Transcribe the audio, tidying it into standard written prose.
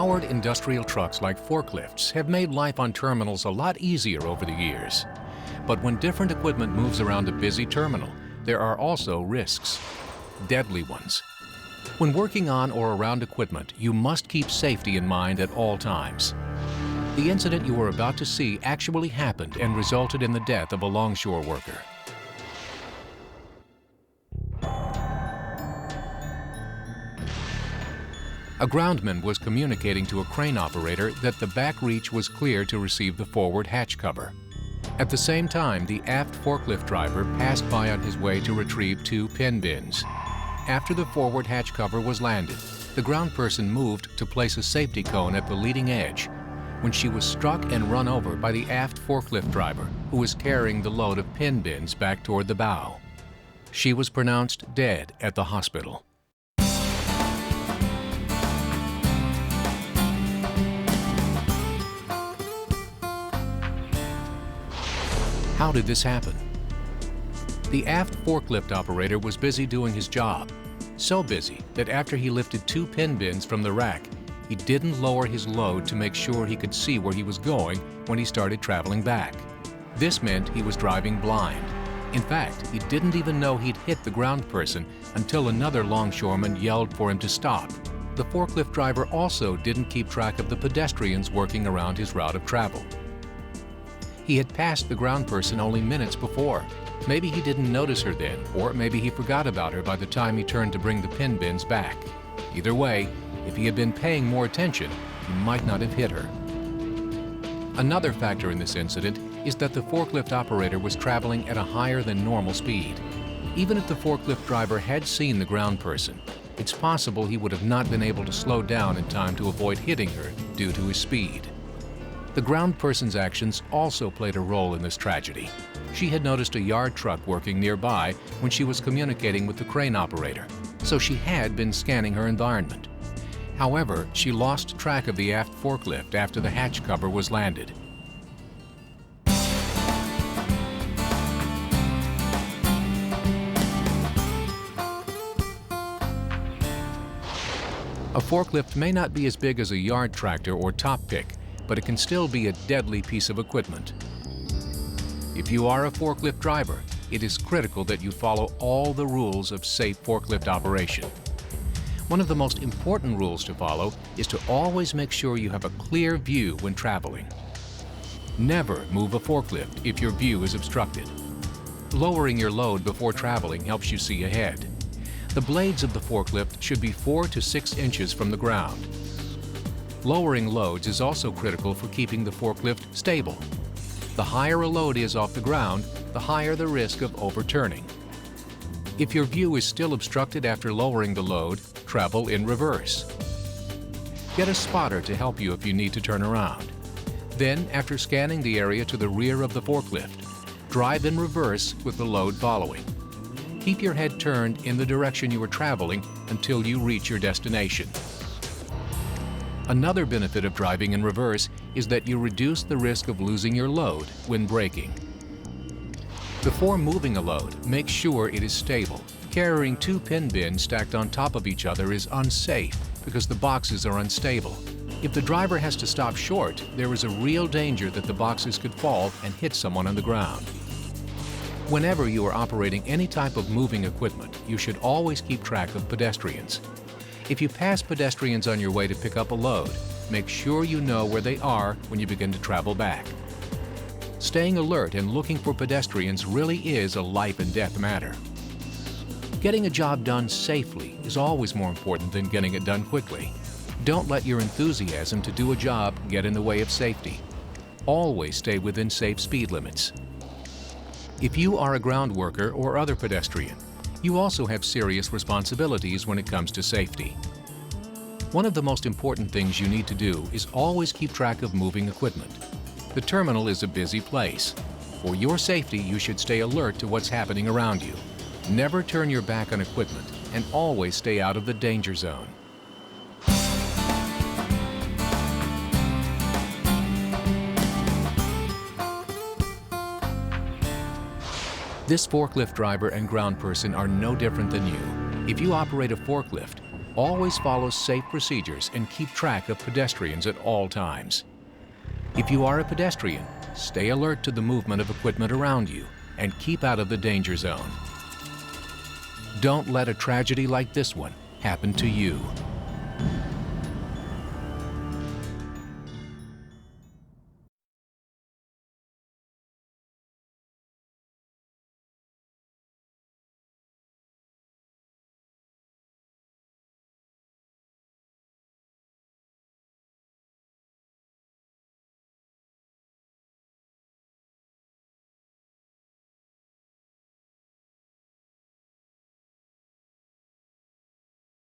Powered industrial trucks like forklifts have made life on terminals a lot easier over the years. But when different equipment moves around a busy terminal, there are also risks, deadly ones. When working on or around equipment, you must keep safety in mind at all times. The incident you are about to see actually happened and resulted in the death of a longshore worker. A groundman was communicating to a crane operator that the back reach was clear to receive the forward hatch cover. At the same time, the aft forklift driver passed by on his way to retrieve 2 pin bins. After the forward hatch cover was landed, the ground person moved to place a safety cone at the leading edge when she was struck and run over by the aft forklift driver, who was carrying the load of pin bins back toward the bow. She was pronounced dead at the hospital. How did this happen? The aft forklift operator was busy doing his job, so busy that after he lifted 2 pin bins from the rack, he didn't lower his load to make sure he could see where he was going when he started traveling back. This meant he was driving blind. In fact, he didn't even know he'd hit the ground person until another longshoreman yelled for him to stop. The forklift driver also didn't keep track of the pedestrians working around his route of travel. He had passed the ground person only minutes before. Maybe he didn't notice her then, or maybe he forgot about her by the time he turned to bring the pin bins back. Either way, if he had been paying more attention, he might not have hit her. Another factor in this incident is that the forklift operator was traveling at a higher than normal speed. Even if the forklift driver had seen the ground person, it's possible he would have not been able to slow down in time to avoid hitting her due to his speed. The ground person's actions also played a role in this tragedy. She had noticed a yard truck working nearby when she was communicating with the crane operator, so she had been scanning her environment. However, she lost track of the aft forklift after the hatch cover was landed. A forklift may not be as big as a yard tractor or top pick, but it can still be a deadly piece of equipment. If you are a forklift driver, it is critical that you follow all the rules of safe forklift operation. One of the most important rules to follow is to always make sure you have a clear view when traveling. Never move a forklift if your view is obstructed. Lowering your load before traveling helps you see ahead. The blades of the forklift should be 4 to 6 inches from the ground. Lowering loads is also critical for keeping the forklift stable. The higher a load is off the ground, the higher the risk of overturning. If your view is still obstructed after lowering the load, travel in reverse. Get a spotter to help you if you need to turn around. Then, after scanning the area to the rear of the forklift, drive in reverse with the load following. Keep your head turned in the direction you are traveling until you reach your destination. Another benefit of driving in reverse is that you reduce the risk of losing your load when braking. Before moving a load, make sure it is stable. Carrying 2 pin bins stacked on top of each other is unsafe because the boxes are unstable. If the driver has to stop short, there is a real danger that the boxes could fall and hit someone on the ground. Whenever you are operating any type of moving equipment, you should always keep track of pedestrians. If you pass pedestrians on your way to pick up a load, make sure you know where they are when you begin to travel back. Staying alert and looking for pedestrians really is a life and death matter. Getting a job done safely is always more important than getting it done quickly. Don't let your enthusiasm to do a job get in the way of safety. Always stay within safe speed limits. If you are a ground worker or other pedestrian, you also have serious responsibilities when it comes to safety. One of the most important things you need to do is always keep track of moving equipment. The terminal is a busy place. For your safety, you should stay alert to what's happening around you. Never turn your back on equipment and always stay out of the danger zone. This forklift driver and ground person are no different than you. If you operate a forklift, Always follow safe procedures and keep track of pedestrians at all times. If you are a pedestrian, stay alert to the movement of equipment around you and keep out of the danger zone. Don't let a tragedy like this one happen to you.